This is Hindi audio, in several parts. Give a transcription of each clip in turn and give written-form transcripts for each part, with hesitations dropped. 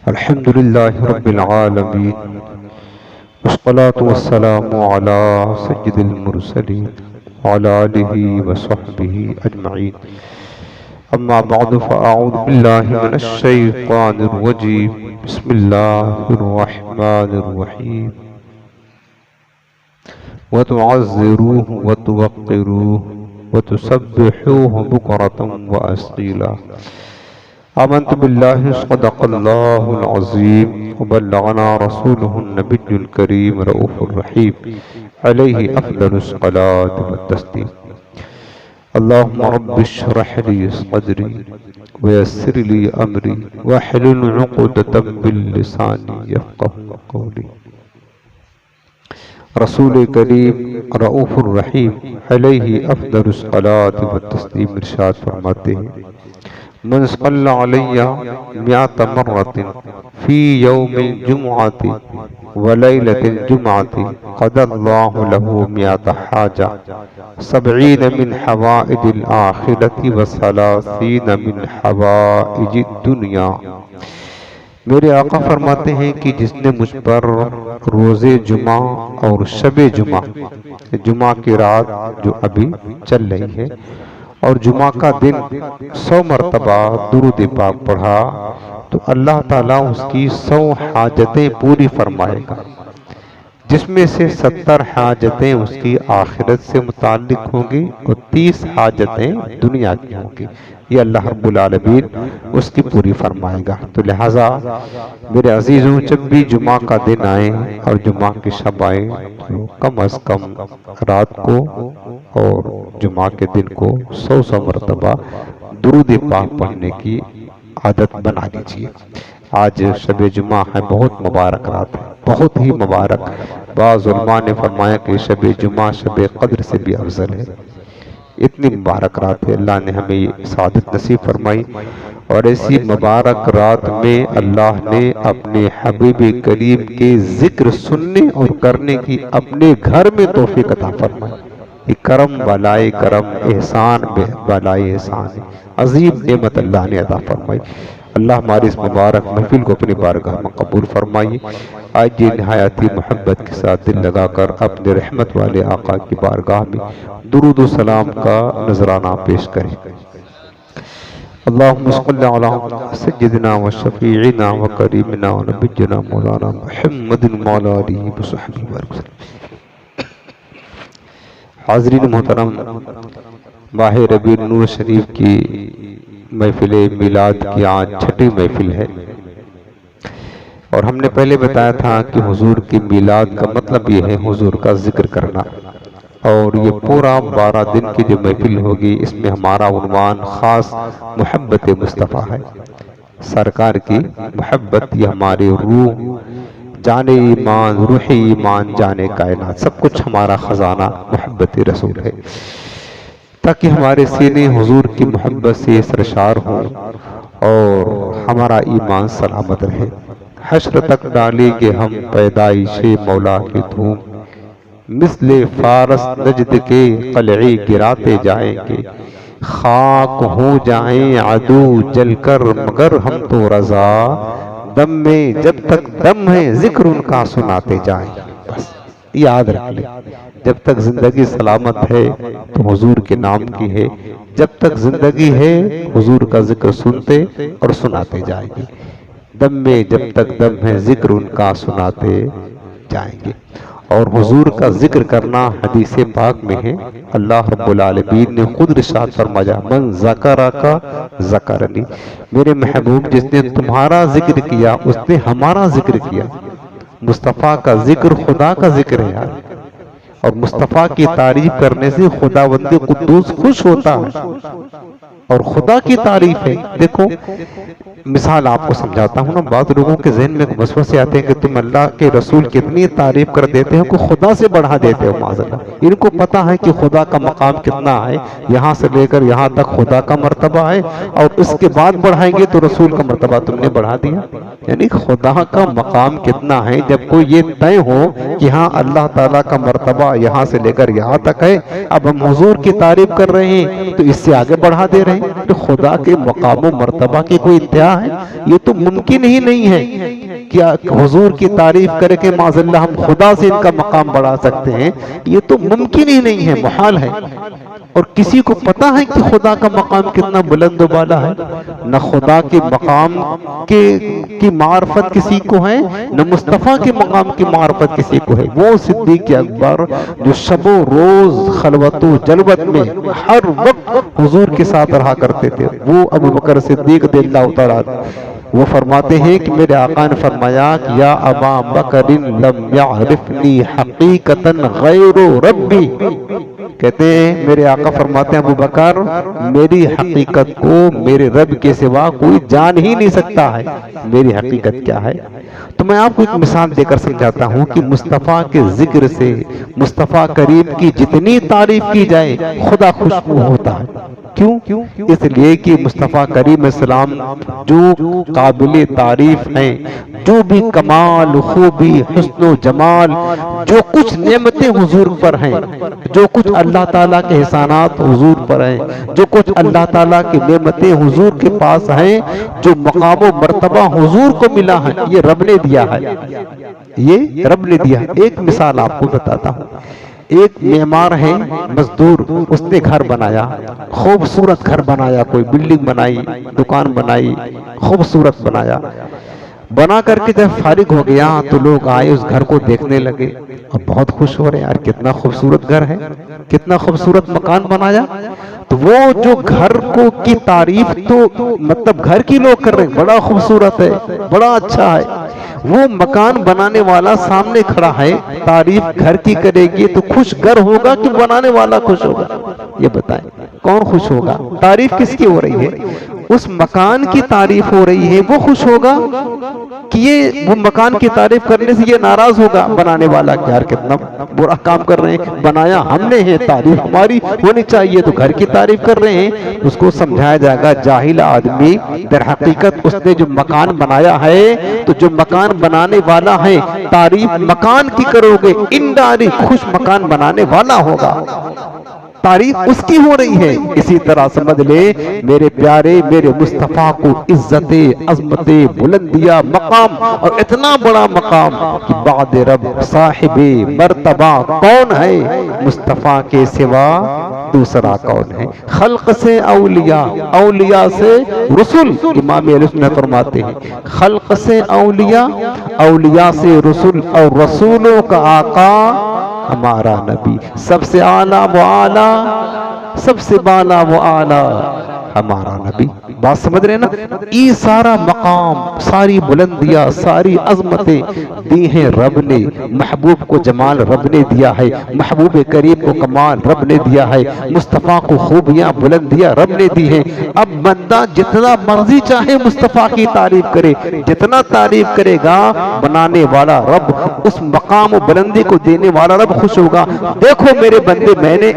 अल्हम्दुलिल्लाहि रब्बिल आलमीन वस्सलातु वस्सलामु अला सय्यिदिल मुरसलीन व अला आलिहि व सहबिहि अजमईन। अम्मा बअद फ़अऊज़ु बिल्लाहि मिनश शैतानिर रजीम। बिस्मिल्लाहिर रहमानिर रहीम। व तुअज़्ज़िरूहु व तुवक़्क़िरूहु व तुसब्बिहूहु बुक्रतन व असीला। आमन्तु बिल्लाहि सदक़ल्लाहुल अज़ीम व बल्लगना रसूलुहुन नबियुल करीम रऊफ़ुर रहीम अलैहि अफ़ज़लुस सलाति व तस्लीम। अल्लाहुम्मा रब्बि इश्रह ली सदरी व यस्सिर ली अमरी वहलुल उक़दतम मिन लिसानी यफ़क़हू क़ौली। रसूल करीम रऊफ़ुर रहीम अलैहि अफ़ज़लुस सलाति व तस्लीम इरशाद फरमाते हैं, मन सल्ला अलैया मिअत मर्रतिन फी यौमिल जुमुअति व लैलतिल जुमुअति क़दल्लाहु लहू मिअत हाजा सबईन मिन हवाइजिल आखिरति व सलासीन मिन हवाइजिद दुनिया। मेरे आका फरमाते हैं कि जिसने मुझ पर रोज़े जुमा और शबे जुमा, जुमा की रात जो अभी चल रही है और जुमा का दिन 100 मरतबा दुरूद पाक पढ़ा तो अल्लाह ताला उसकी 100 हाजतें पूरी फरमाएगा, जिसमें से 70 हाजतें उसकी आखिरत से मुताल्लिक होंगी और 30 हाजतें दुनिया की होंगी। ये अल्लाह रब्बुल आलमीन उसकी पूरी फरमाएगा। तो लिहाजा मेरे अजीज़ों, जब भी जुमा का दिन आए और जुमा की शब आए तो कम अज़ कम रात को और जुमा के दिन को 100 मरतबा दुरूद पाक पढ़ने की आदत बना लीजिए। आज शब जुमा है, बहुत मुबारक रात है, बहुत ही मुबारक। बाज़ उलमा ने फरमाया कि शब जुमा शब क़द्र से भी अफजल है। इतनी मुबारक रात है, अल्लाह ने हमें सादत नसीब फरमाई। और ऐसी मुबारक रात में अल्लाह ने अपने हबीब करीम के जिक्र सुनने और करने की अपने घर में तौफीक अता फरमाई। करम वालाए करम, एहसान वालाए एहसान, अजीम नेमत अल्लाह ने अता फरमाई। अल्लाह हमारी इस मुबारक महफिल को अपनी बारगाह में कबूल फरमाइए। आज ये निहायती मोहब्बत के साथ दिल लगाकर अपने रहमत वाले आका की बारगाह में दुरूद सलाम का नजराना पेश करें। अल्लाहुम्मा सल्लि अला सय्यिदिना व शफीइना व करीमिना व नबिय्यिना मौलाना मुहम्मदिन व अला आलिहि व सहबिहि वसल्लम। हाज़रीन मोहतरम, माह रबीउल नूर शरीफ की महफिल मिलाद की आज छठी महफिल है और हमने पहले बताया था कि हुजूर की मिलाद का मतलब ये है हुजूर का जिक्र करना। और ये पूरा 12 दिन की जो महफिल होगी इसमें हमारा उन्वान खास मोहब्बत मुस्तफ़ा है। सरकार की मोहब्बत, ये हमारी रूह जाने ईमान, रूह ईमान जाने कायनात, सब कुछ हमारा खजाना मोहब्बत रसूल है, ताकि हमारे सीने हुजूर की मोहब्बत से सरशार हो और हमारा ईमान सलामत रहे। हश्र तक डालेंगे हम पैदाइशे मौला की धूम, मिसले फारस नजद के कलई गिराते जाएंगे, खाक हो जाएं अदू जलकर मगर हम तो रजा, दम में जब तक दम है जिक्र उनका सुनाते जाएंगे। बस याद रख ले, जब तक जिंदगी सलामत है तो हुजूर के नाम की है, जब तक जिंदगी है हुजूर का जिक्र सुनते और सुनाते जाएंगे। दम में जब तक दम है जिक्र उनका सुनाते जाएंगे। और हुजूर का जिक्र करना हदीस पाक में है, अल्लाह रब्बुल आलमीन ने खुद इरशाद फरमाया, मन ज़करा का ज़करनी, मेरे महबूब जिसने तुम्हारा जिक्र किया उसने हमारा जिक्र किया। मुस्तफ़ा का जिक्र खुदा का जिक्र है यार, और मुस्तफ़ा की तारीफ करने से खुदावंद कुद्दूस खुश होता है और खुदा की तारीफ है। देखो मिसाल आपको समझाता हूँ ना, बहुत लोगों के जहन में वसवसे आते हैं कि तुम अल्लाह के रसूल कितनी तारीफ कर देते हो कि खुदा से बढ़ा देते हो। माज़अल्लाह, इनको पता है कि खुदा का मकाम कितना है, यहाँ से लेकर यहाँ तक खुदा का मर्तबा है, और उसके बाद बढ़ाएंगे तो रसूल का मर्तबा तुमने बढ़ा दिया। यानी खुदा का मकाम कितना है, जब कोई ये तय हो कि हाँ अल्लाह ताला का मर्तबा यहाँ से लेकर यहाँ तक है, अब हम हुजूर की तारीफ कर रहे हैं तो इससे आगे बढ़ा दे रहे हैं, तो खुदा के मकाम मर्तबा की कोई इंतहा है? ये तो मुमकिन ही नहीं है क्या हुजूर की तारीफ करके माज़अल्लाह हम खुदा से इनका मकाम बढ़ा सकते हैं? ये तो मुमकिन ही नहीं है, मुहाल है। और किसी को पता है कि खुदा का मकाम कितना बुलंद वाला है? न खुदा के मकाम की मार्फत किसी को है, न मुस्तफ़ा के मकाम की मार्फत किसी को है। वो सिद्दीक़ अकबर जो शबो रोज खलवतो जलवत में हर वक्त हुजूर के साथ रहा करते थे, वो अबू बकर सिद्दीक़ रज़ियल्लाहु तआला, वो फरमाते हैं कि मेरे आका ने फरमाया कि या अबा बकरिन लम यअरिफनी हकीकतन गैरु रब्बी। कहते हैं मेरे आका फरमाते हैं अबू बकर, मेरी हकीकत को मेरे रब के सिवा कोई जान ही नहीं सकता है। मेरी हकीकत क्या है? तो मैं आपको एक मिसाल देकर समझाता हूँ कि मुस्तफ़ा के जिक्र से, मुस्तफ़ा करीम की जितनी तारीफ की जाए खुदा खुशबू होता है। क्यों? इसलिए कि मुस्तफ़ा करीम इस्लाम जो काबिल तारीफ हैं, जो भी कमाल खूबी हुस्न जमाल, जो कुछ नेमतें हुजूर पर हैं, जो कुछ अल्लाह ताला के एहसानात हुजूर पर हैं, जो कुछ अल्लाह ताला की नेमतें हुजूर के पास हैं, जो मकाम व मर्तबा हुजूर को मिला है, ये रब ने दिया है, ये रब ने दिया है। एक मिसाल आपको बताता हूँ। एक मेमार है, मजदूर, उसने घर बनाया, खूबसूरत घर बनाया, कोई बिल्डिंग बनाई, दुकान बनाई, खूबसूरत बनाया। बना करके जब फारिग हो गया तो लोग आए उस घर को देखने लगे और बहुत खुश हो रहे, यार कितना खूबसूरत घर है, कितना खूबसूरत मकान बनाया। तो वो जो घर को की तारीफ तो मतलब घर की लोग कर रहे हैं, बड़ा खूबसूरत है, बड़ा अच्छा है। वो मकान बनाने वाला सामने खड़ा है, तारीफ घर की करेगी तो खुश घर होगा कि बनाने वाला खुश होगा? ये बताएं कौन खुश होगा? तारीफ किसकी हो रही है? उस मकान की तारीफ हो रही है, वो खुश होगा कि ये वो मकान की तारीफ करने से ये नाराज होगा बनाने वाला, यार कितना बुरा काम कर रहे हैं, बनाया हमने है, तारीफ हमारी होनी चाहिए, तो घर की तारीफ कर रहे हैं। उसको समझाया जाएगा जाहिल आदमी, दर हकीकत उसने जो मकान बनाया है, तो जो मकान बनाने वाला है तारीफ मकान की करोगे, इंडायरेक्ट खुश मकान बनाने वाला होगा, तारीफ उसकी हो रही है। इसी तरह समझ ले मेरे प्यारे मेरे मुस्तफ़ा को इज्जते अजमते बुलंदिया मकाम, और इतना बड़ा मकाम कि बाद रब साहिबे मर्तबा कौन है? मुस्तफ़ा के सिवा दूसरा कौन है? खल्क से औलिया, औलिया से रसूल। इमाम अहले सुन्नत फरमाते हैं खल्क से औलिया, औलिया से रसूल, और रसूलों का आका हमारा नबी। सबसे आला वो आला, सबसे बाला वो आला हमारा नबी। बात समझ रहे ना? ये सारा मकाम, सारी बुलंदियां, सारी अजमतें दी हैं रब ने। महबूब को जमाल रब ने दिया है, महबूब करीम को कमाल रब ने दिया है, मुस्तफ़ा को खूबियां बुलंदियां रब ने दी हैं। अब बंदा जितना मर्जी चाहे मुस्तफ़ा की तारीफ करे, जितना तारीफ करेगा बनाने वाला रब, उस मकाम बुलंदी को देने वाला रब खुश होगा। देखो मेरे बंदे, मैंने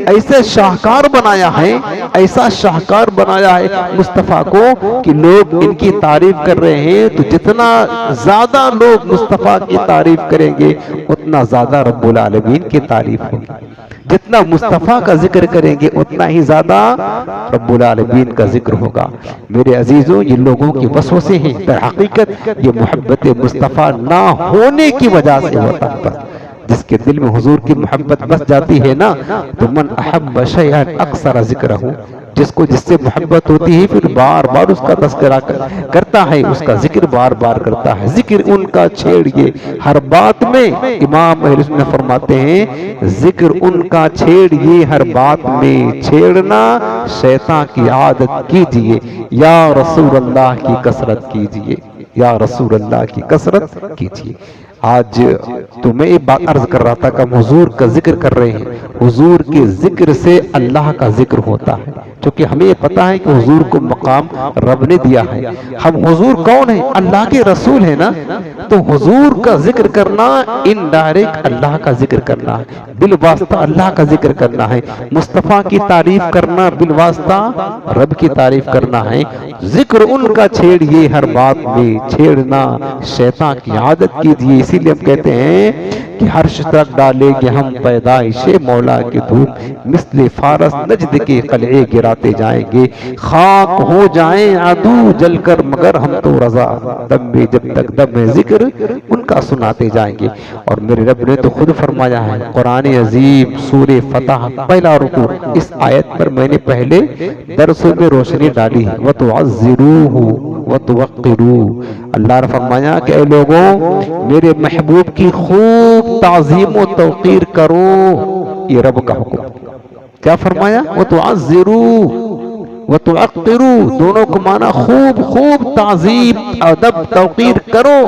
ऐसे शाहकार बनाया है, ऐसा शाहकार बनाया है मुस्तफ़ा को कि लोग इनकी तारीफ कर रहे हैं। तो जितना ज्यादा लोग मुस्तफ़ा की तारीफ करेंगे उतना ज्यादा रब्बुल आलमीन की तारीफ होगी। जितना मुस्तफ़ा का जिक्र करेंगे उतना ही ज्यादा रब्बुल आलमीन का जिक्र होगा। मेरे अजीजों, ये लोगों की वसवसे हैं, दर हकीकत ये मोहब्बत मुस्तफ़ा ना होने की वजह से होता है। जिसके दिल में हुजूर की मोहब्बत बस जाती है ना, तो मन अहब्ब शैअन अक्सर जिक्रहू, जिसको जिससे मोहब्बत होती है फिर बार बार उसका तज़किरा करता है, उसका जिक्र बार बार करता है। जिक्र उनका छेड़िए हर बात में। इमाम अहले सुन्नत फरमाते हैं जिक्र उनका छेड़िए हर बात में, छेड़ना शैतान की आदत कीजिए, या रसूल अल्लाह की कसरत कीजिए, या रसूल अल्लाह की कसरत कीजिए। आज तो मैं एक बात अर्ज कर रहा था कि हम हुजूर का जिक्र कर रहे हैं, हुजूर के जिक्र से अल्लाह का जिक्र होता है। क्योंकि हमें ये पता है कि हुजूर को मकाम रब ने दिया है। हम हुजूर कौन है? अल्लाह के रसूल है ना। तो हुजूर का जिक्र करना इनडायरेक्ट अल्लाह का जिक्र करना है, बिलवास्ता अल्लाह का जिक्र करना है। मुस्तफ़ा की तारीफ करना बिलवास्ता रब की तारीफ करना है। जिक्र उनका छेड़िए हर बात में, छेड़ना शैतान की आदत कीजिए। इसीलिए हम कहते हैं कि हर्ष तक डालेंगे हम पैदाइशे मौला के धूप, मिस्ले फारस नजद के कलए गिराते जाएंगे। खाक हो जाएं आदू जलकर मगर हम तो रजा, दम में जब तक दम है जिक्र उनका सुनाते जाएंगे। और मेरे रब ने तो खुद फरमाया है कुरान अजीम सूरे फतह पहला रुकू, इस आयत पर मैंने पहले दरसों में रोशनी डाली है। वतुअज़्ज़िरूहु वतुवक्किरू, अल्लाह ने फरमाया कि ऐ लोगों मेरे महबूब की खूब ताज़ीम व तौक़ीर करो। ये रब का हुक्म। क्या फरमाया? वतुअज़्ज़िरू वतुवक्किरू, दोनों को माना खूब खूब ताज़ीम अदब तौक़ीर करो।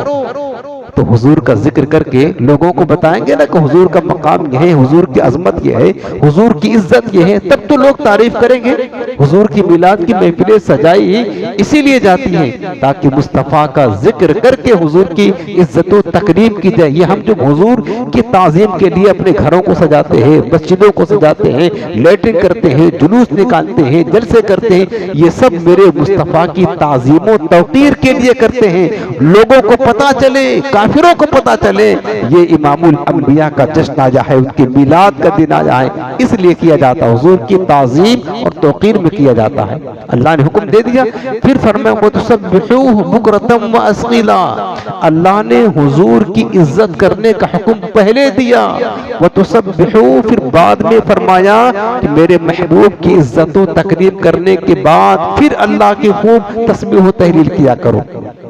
तो हुजूर का जिक्र करके लोगों को बताएंगे ना कि हुजूर का मकाम यह है, हुजूर की अजमत यह है, हुजूर की इज्जत यह है, तब तो लोग तारीफ करेंगे। हुजूर की मिलाद की महफिलें सजाई इसीलिए जाती हैं ताकि मुस्तफ़ा का जिक्र करके हुजूर की इज्जत व तकरीम की जाए। ये हम जो हुजूर की ताज़ीम के लिए अपने घरों को सजाते हैं, मस्जिदों को सजाते हैं, लैट्रिन करते हैं, जुलूस निकालते हैं, जलसे करते हैं, ये सब मेरे मुस्तफ़ा की ताज़ीम व तौक़ीर के लिए करते हैं। लोगों को पता चले, काफिरों को पता चले ये इमामुल अंबिया का जश्न आया है, उनकी मिलाद का दिन आया है, इसलिए किया जाता है। हुजूर की ताज़ीम और तौक़ीर में किया जाता है। अल्लाह ने हुक्म दे दिया, फिर फरमाया वतुसब्बिहूहु बुकरतम व अस्क़ीला, अल्लाह ने हुजूर की इज्जत करने का हुक्म पहले दिया। वतुसब्बिहूहु, फिर बाद में फरमाया कि मेरे महबूब की इज्जत व तकरीम करने के बाद फिर अल्लाह की खूब तस्बीह व तहलील किया करो।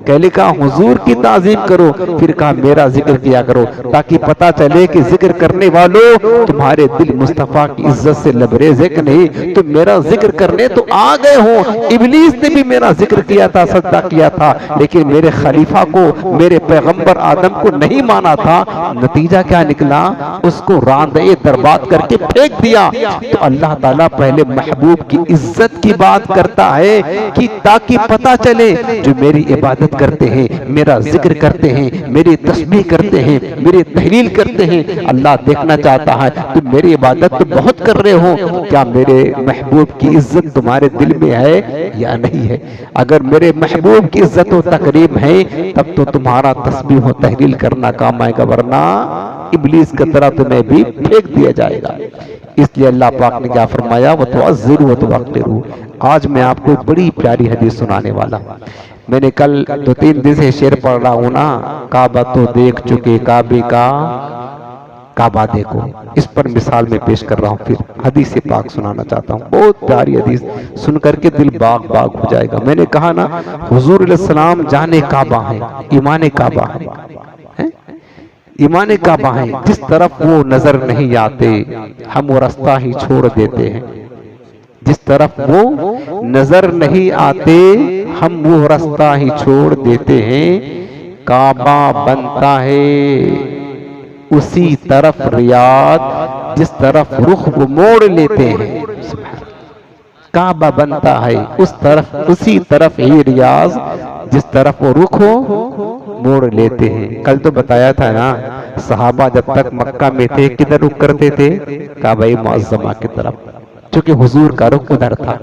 पहले कहा हुजूर की ताज़ीम करो, फिर कहा मेरा जिक्र किया करो, ताकि पता चले कि जिक्र करने वालों तुम्हारे दिल मुस्तफ़ा की इज्जत से लबरेज है कि नहीं। तो मेरा जिक्र करने तो आ गए हो। इब्लीस ने भी मेरा जिक्र किया था, सजदा किया था, लेकिन मेरे खलीफा को, मेरे पैगंबर आदम को नहीं माना था। नतीजा क्या निकला? उसको रांदे दरबाद करके फेंक दिया। तो अल्लाह ताला पहले महबूब की इज्जत की बात करता है कि ताकि पता चले जो मेरी इबादत करते हैं, मेरा जिक्र करते हैं, मेरी तस्बीह करते हैं, मेरी तहलील करते हैं, अल्लाह देखना चाहता है तुम मेरी इबादत तो बहुत कर रहे हो, क्या मेरे महबूब की इज्जत तुम्हारे दिल में है या नहीं है। अगर मेरे महबूब की इज्जत व तकरीम है तब तो तुम्हारा तस्बीह व तहलील करना काम आएगा, वरना इब्लीस की तरह तुम्हें भी फेंक दिया जाएगा। इसलिए अल्लाह पाक ने क्या फरमाया? वतुअज़्ज़िरू वतुवक्किरू। आज मैं आपको बड़ी प्यारी हदीस सुनाने वाला। मैंने कल 2-3 दिन से शेर पढ़ रहा हूं ना, काबा तो देख चुके काबे का काबा देखो, इस पर मिसाल में पेश कर रहा हूं। फिर हदीस पाक सुनाना चाहता हूं, बहुत प्यारी हदीस, सुन करके दिल बाग बाग हो जाएगा। मैंने कहा ना हुजूर अलैहि सलाम जाने काबा है, ईमान काबा है, ईमान काबा है। जिस तरफ वो नजर नहीं आते हम वो रास्ता ही छोड़ देते हैं, जिस तरफ वो नजर नहीं आते हम वो रास्ता ही छोड़ देते हैं। काबा बनता है उसी तरफ रियाद जिस तरफ रुख वो मोड़ लेते हैं। काबा बनता है उस तरफ, उसी तरफ ही रियाज जिस तरफ वो रुख हो मोड़ लेते हैं। कल तो बताया था ना, सहाबा जब तक मक्का में थे किधर रुख करते थे? काबा मुअज़्ज़मा की तरफ, क्योंकि हुजूर का रुख उधर था।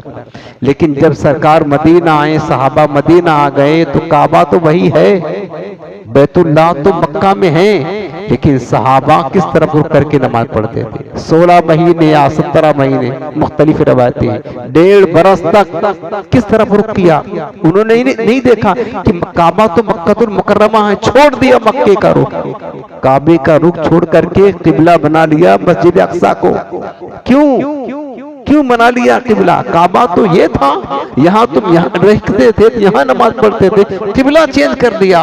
लेकिन जब सरकार मदीना आए, सहाबा मदीना आ गए, तो काबा तो वही है, बैतुल्लाह तो मक्का में है, लेकिन सहाबा किस तरफ रुख करके नमाज पढ़ते थे? 16 महीने या 17 महीने, मुख्तलिफ रवायतें हैं, 1.5 बरस तक किस तरफ रुख किया? उन्होंने नहीं देखा कि काबा तो मक्कातुल मुकर्रमा है, छोड़ दिया मक्के का रुख, काबे का रुख छोड़ करके किबला बना लिया मस्जिद अक्सा को। क्यों बना लिया किबला? काबा तो ये था, यहाँ तुम यहाँ रहते थे, यहाँ नमाज पढ़ते थे, किबला चेंज कर दिया।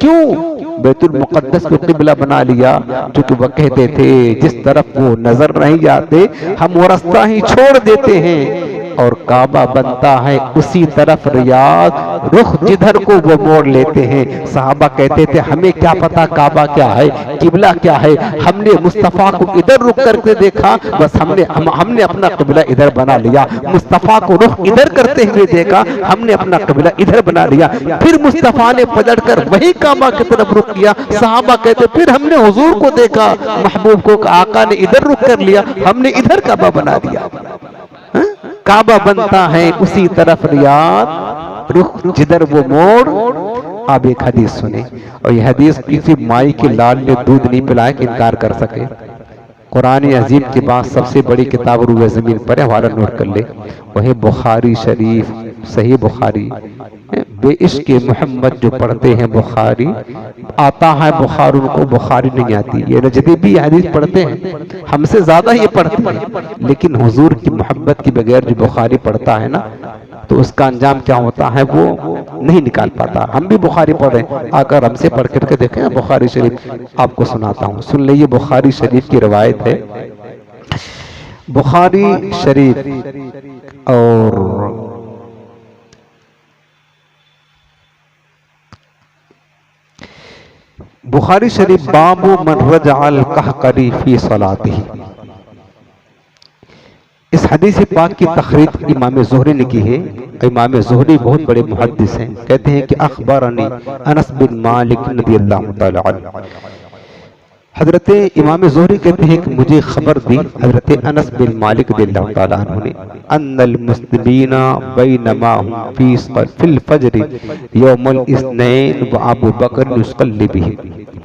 क्यों? बैतुल मुक़द्दस को किबला बना लिया, क्योंकि वह कहते थे जिस तरफ वो नजर नहीं आते हम वो रास्ता ही छोड़ देते हैं। और काबा बनता है उसी तरफ रियाद, रुख जिधर को वो मोड़ लेते हैं। सहाबा कहते थे हमें क्या पता काबा क्या है, किबला क्या है, हमने मुस्तफा को इधर रुक करके देखा, बस हमने अपना किबला इधर बना लिया। मुस्तफा को रुख इधर करते हुए देखा, हमने अपना किबला इधर बना लिया। फिर मुस्तफा ने पलटकर वही काबा की तरफ रुक किया। सहाबा कहते फिर हमने हुजूर को देखा, महबूब को, आका ने इधर रुक कर लिया, हमने इधर काबा बना दिया। काबा बनता है उसी तरफ रियाद, रुख जिधर वो मोड़। आप एक हदीस सुने, और यह हदीस किसी माई के लाल ने दूध नहीं पिलाया कि इनकार कर सके। कुरान अजीम के बाद सबसे बड़ी किताब रूए ज़मीन पर है, हवाला नोट कर ले, वही बुखारी शरीफ, सही बुखारी। बेइश्क मोहम्मद जो पढ़ते हैं बुखारी, आता है बुखार, उनको बुखारी नहीं आती। ये नजदी भी हदीस पढ़ते हैं, हमसे ज्यादा ये पढ़ते हैं, लेकिन हुजूर की मोहब्बत के बगैर जो बुखारी पढ़ता है ना, तो उसका अंजाम क्या होता है वो नहीं निकाल पाता। हम भी बुखारी पढ़ रहे हैं, आकर हमसे पढ़ करके देखें बुखारी शरीफ। आपको सुनाता हूँ, सुन लीजिए। बुखारी शरीफ की रवायत है, बुखारी शरीफ और बुखारी शरीफ, बाबू मन रजअल कहकरी फी सलातिही। इस हदीस पाक की तखरीज इमाम ज़ुहरी ने की है। इमाम ज़ुहरी बहुत बड़े मुहद्दिस हैं। कहते हैं कि अखबरनी अनस बिन मालिक रज़ियल्लाहु तआला अन्हु। हजरत इमाम ज़ुहरी कहते हैं कि मुझे खबर दी हजरत अनस बिन मालिक रज़ियल्लाहु तआला अन्हु ने, अन्नल मुस्लिमीना बैनमा हुम फिल फज्र यौमुल इस्नैन व अबू बकर युसल्ली बिही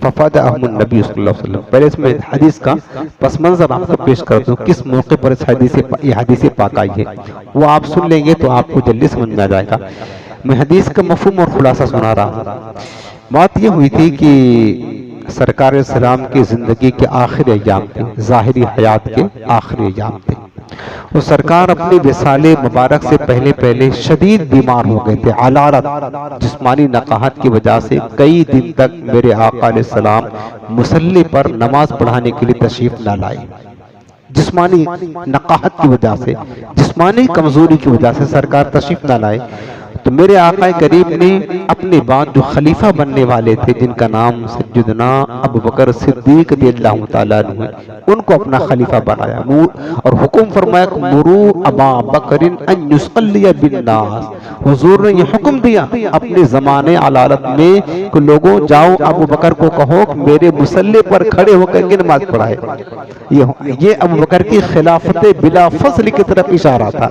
फफदअहुम नबी सल्लल्लाहु अलैहि वसल्लम। पहले इसमें हदीस का पस मंजर आपको पेश करता हूँ, किस मौके पर इस हदीस पाक आई है, वो आप सुन लेंगे तो आपको जल्दी समझ में आ जाएगा। मैं हदीस का मफहूम और खुलासा सुना रहा हूँ। बात ये हुई थी कि सरकार सलाम की जिंदगी के आखिरी अय्याम थे, ज़ाहिरी हयात के आखिरी अय्याम थे। वो सरकार अपनी विसाले मुबारक से पहले शदीद बीमार हो गए थे। अलारत, जिस्मानी नकाहत की वजह से कई दिन तक मेरे आका अलैहिस्सलाम मुसल्ले पर नमाज पढ़ाने के लिए तशरीफ न लाए। जिस्मानी नकाहत की वजह से, जिस्मानी कमजोरी की वजह से सरकार तशरीफ न लाए। तो मेरे आका करीम ने अपने बाद जो खलीफा बनने वाले थे, जिनका नाम सैयदना अबू बकर सिद्दीक रज़ियल्लाहु तआला अन्हु है, उनको अपना खलीफा बनाया और हुक्म फरमाया मुरू अबा बकरिन अन युसल्लिया बिन्नास। हुजूर ने यह हुक्म दिया अपने जमाने अलालत में कि लोगों जाओ अबू बकर को कहो कि मेरे मुसल्ले पर खड़े होकर के नमाज पढ़ाए। ये अबू बकर की खिलाफत बिला फस्ल की तरफ इशारा था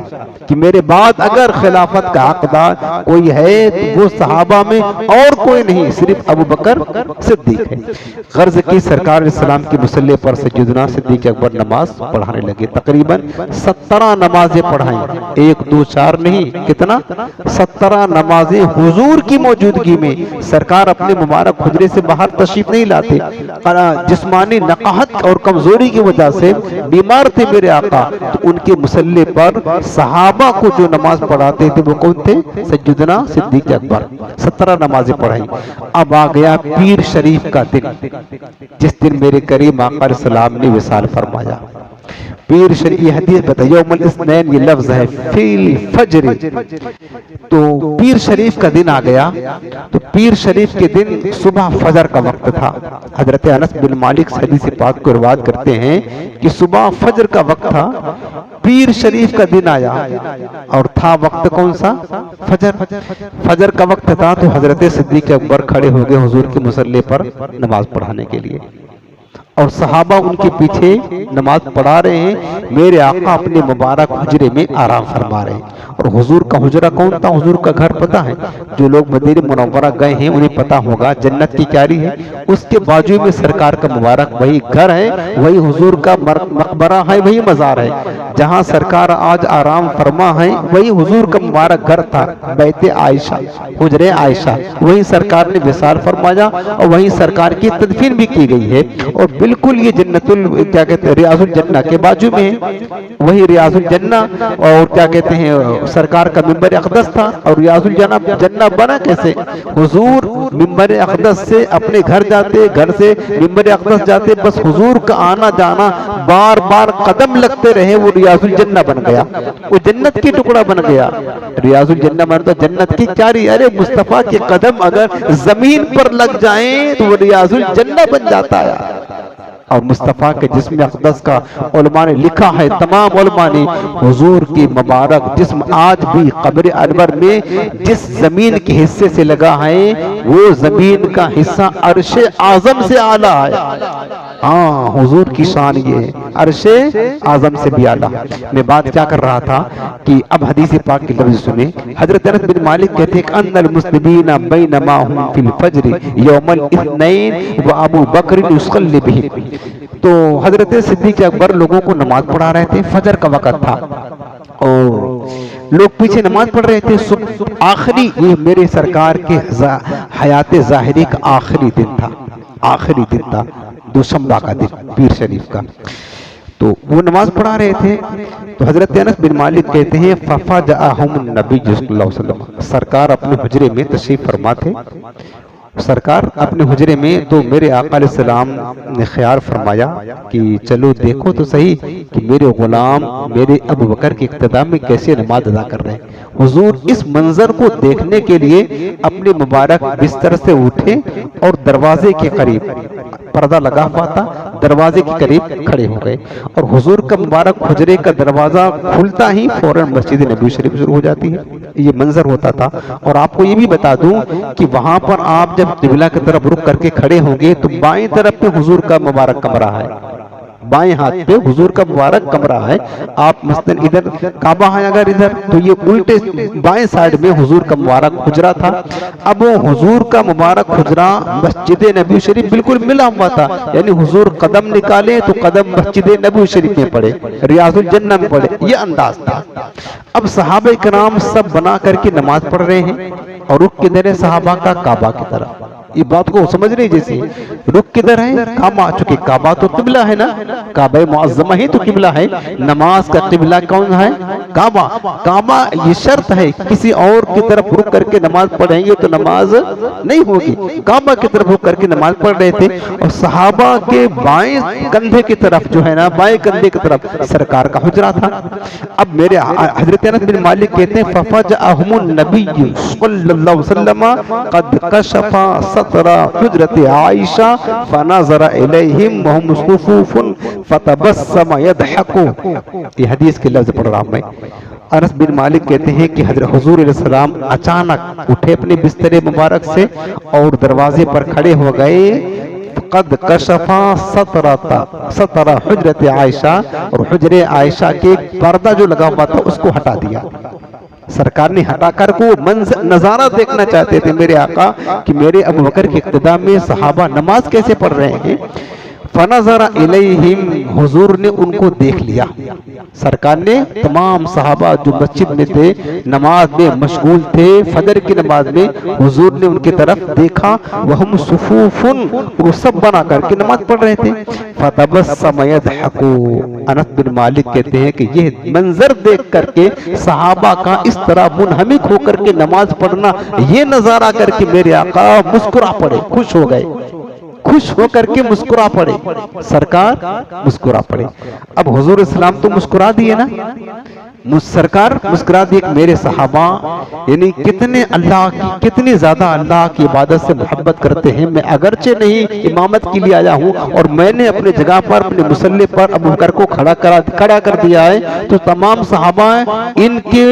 कि मेरे बाद अगर खिलाफत का हकदार कोई है तो वो सहाबा में और कोई नहीं, सिर्फ अबू बकर सिद्दीक है। गर्ज की सरकार इस्लाम के मुसल्ले पर सैयदना सिद्दीक अकबर नमाज पढ़ाने लगे। तकरीबन 17 नमाजें पढ़ाई, 1 2 4 नहीं, कितना 17 नमाजें हुजूर की मौजूदगी में। सरकार अपने मुबारक खुजरे से बाहर तशरीफ नहीं लाते, जिस्मानी नकाहत और कमजोरी की वजह से बीमार थे मेरे आका। तो उनके मुसल्ले पर सहाबा को जो नमाज पढ़ाते थे वो कौन थे? सैयदना सिद्दीक अकबर। 17 नमाजें पढ़ाई। अब आ गया पीर शरीफ का दिन, जिस दिन मेरे करीम आका सलाम ने विसाल फरमाया। पीर शरीफ, ये हदीस बताइए, यौमुल इस्नैन ये लफ्ज है फिल फज्र। तो पीर शरीफ का दिन आ गया। तो पीर शरीफ के दिन सुबह फजर का वक्त था। हजरत अनस बिन मालिक हदीस पाक को रिवायत करते हैं कि सुबह फजर का वक्त था, पीर शरीफ का दिन आया और था वक्त कौन सा? फजर। फजर का वक्त था तो हजरत सिद्दीक अकबर खड़े हो गए हुजूर के मुसल्ले पर नमाज पढ़ाने के लिए, और सहाबा उनके पीछे नमाज पढ़ा रहे हैं। मेरे आका अपने मुबारक हुजरे में आराम फरमा रहे हैं। और हुजूर का हुजरा कौन था? हुजूर का घर पता है? जो लोग मदीना मुनव्वरा गए हैं उन्हें पता होगा, जन्नत की क्यारी है, उसके बाजू में सरकार का मुबारक वही घर है, वही हुजूर का मकबरा है, वही मजार है। जहाँ सरकार आज आराम फरमा है वही हुजूर का मुबारक घर था, बैते आयशा, हुजरे आयशा। वही सरकार ने विसाल फरमाया और वही सरकार की तदफीन भी की गई है। और बिल्कुल ये जन्नतुल क्या कहते हैं रियाजुल जन्ना के बाजू में है, वही रियाजुल जन्ना। और क्या कहते हैं सरकार का मिंबर अक़दस था, और रियाजुल जन्ना बना कैसे? हुजूर मिंबर अक़दस से अपने घर जाते, घर से मिंबर अक़दस जाते, बस हुजूर का आना जाना बार बार कदम लगते रहे, वो रियाजुल जन्ना बन गया, वो जन्नत की टुकड़ा बन गया। रियाजुल जन्ना बनता जन्नत की क्या रही, अरे मुस्तफा के कदम अगर जमीन पर लग जाएं तो वो रियाजुल जन्ना बन जाता है। और मुस्तफ़ा के जिस्म अक़दस का उलमा ने लिखा है, तमाम उलमा ने, हुजूर की मुबारक जिस्म आज भी कब्र अनवर में जिस जमीन के हिस्से से लगा है, वो जमीन का हिस्सा अर्शे आजम से आला है। हाँ, हुजूर की शान ये है, अर्शे आजम से भी आला। मैं बात क्या कर रहा था कि अब हदीस पाक के लफ्ज़ सुने। हजरत अनस बिन मालिक कहते हैं अन्नल मुस्लिमीना बैनमा हुम फिल फज्र यौमल इत्नैन व अबू बकर युसल्ली बिहिम। तो हजरत सिद्दीक़ अकबर लोगों को नमाज पढ़ा रहे थे, फजर का वक़्त था और लोग पीछे नमाज पढ़ रहे थे। आखिरी ये मेरे सरकार के हयात ज़ाहिरी का आखिरी दिन था, आखिरी दिन था, दुशंबा का दिन, पीर शरीफ का। तो वो नमाज पढ़ा रहे थे। तो हजरत अनस बिन मालिक कहते हैं फफा जाअहुम नबी सल्लल्लाहु अलैहि वसल्लम, सरकार अपने हुजरे में तशरीफ फरमा थे। सरकार अपने हुजरे में, तो मेरे आका अलैहिस्सलाम ने ख्याल फरमाया कि चलो देखो तो सही कि मेरे गुलाम मेरे अबू बकर की इक्तदा में कैसे नमाज अदा कर रहे हैं। हुजूर इस मंजर को देखने के लिए अपने मुबारक बिस्तर से उठे और दरवाजे के करीब, पर्दा लगा हुआ था, दरवाजे के करीब खड़े हो गए और हुजूर का मुबारक हुजरे का दरवाजा खुलता ही फौरन मस्जिद नबी शरीफ शुरू हो जाती है। ये मंजर होता था। और आपको ये भी बता दूं कि वहां पर आप जब किबला की तरफ रुक करके खड़े होंगे तो बाएं तरफ पे हुजूर का मुबारक कमरा है, बाएं हाथ पे हुजूर का मुबारक कमरा है। आप मसलन इधर काबा है अगर इधर, तो ये उल्टे बाएं साइड में हुजूर का मुबारक हुजरा था। अब वो हुजूर का मुबारक हुजरा मस्जिद नबी शरीफ बिल्कुल मिला हुआ था, यानी हुजूर कदम निकाले तो कदम मस्जिद नबी शरीफ में पड़े, रियाजुल जन्ना में पड़े, ये अंदाज था। अब सहाबा इकराम सब बना करके नमाज पढ़ रहे हैं और रुख किधर है सहाबा का? काबा की तरफ। ये बात को समझ रहे जैसे रुख किधर है? काबा। चुके काबा तो किबला है ना, काबा मुअज्जमा ही तो किबला है। नमाज का किबला कौन है? काबा। काबा ये शर्त है, किसी और की तरफ रुख करके नमाज पढ़ेंगे तो नमाज नहीं होगी। काबा की तरफ रुख करके नमाज पढ़ रहे थे और सहाबा के बाएं कंधे की तरफ जो है ना, बाएं कंधे की तरफ सरकार का हुजरा था। अब मेरे हजरत अनस बिन मालिक कहते हैं फफजअहुमुन नबिय्यु सल्लल्लाहु अलैहि वसल्लम क़द कशफ़ा सतरा हुजरत आयशा फनज़रा इलैहिम वहुम सुफूफुन फतबस्सम यदहकु। ये हदीस के लफ्ज पढ़ रहा हूं मैं। अनस बिन मालिक कहते हैं कि हजरत हुजूर अलैहिस्सलाम अचानक उठे अपने बिस्तरे मुबारक से और दरवाजे पर खड़े हो गए। कद कशफा सतरा हुजरत आयशा, और हुजरे आयशा के पर्दा जो लगा हुआ था उसको हटा दिया। सरकार ने हटाकर को मंजर नजारा देखना चाहते थे मेरे आका कि मेरे अबू बकर की इक्तदा में सहाबा नमाज कैसे पढ़ रहे हैं। फनज़रा इलैहिम, हुजूर ने उनको देख लिया। सरकार ने तमाम सहाबा जो मस्जिद में थे, नमाज में मशगूल थे, फजर की नमाज में, हुजूर ने उनकी तरफ देखा। वहुम सुफूफुन, वो सब बना करके नमाज पढ़ रहे थे। फतबस्सम यदहकु, अनस बिन मालिक कहते हैं कि यह मंजर देख करके सहाबा का इस तरह मुनहमिक होकर के नमाज पढ़ना, ये नजारा करके मेरे आका मुस्कुरा पड़े, खुश हो गए, खुश होकर के मुस्कुरा पड़े, सरकार मुस्कुरा पड़े। अब हुजूर इस्लाम तो मुस्कुरा दिए ना, सरकार मुस्कुरा दिए। मेरे सहाबा यानी कितने अल्लाह की, कितनी ज्यादा अल्लाह की इबादत से मोहब्बत करते हैं। मैं अगरचे नहीं इमामत के लिए आया हूँ और मैंने अपने जगह पर अपने मुसल्ले पर अबू बकर को खड़ा कर दिया है, तो तमाम सहाबा इनके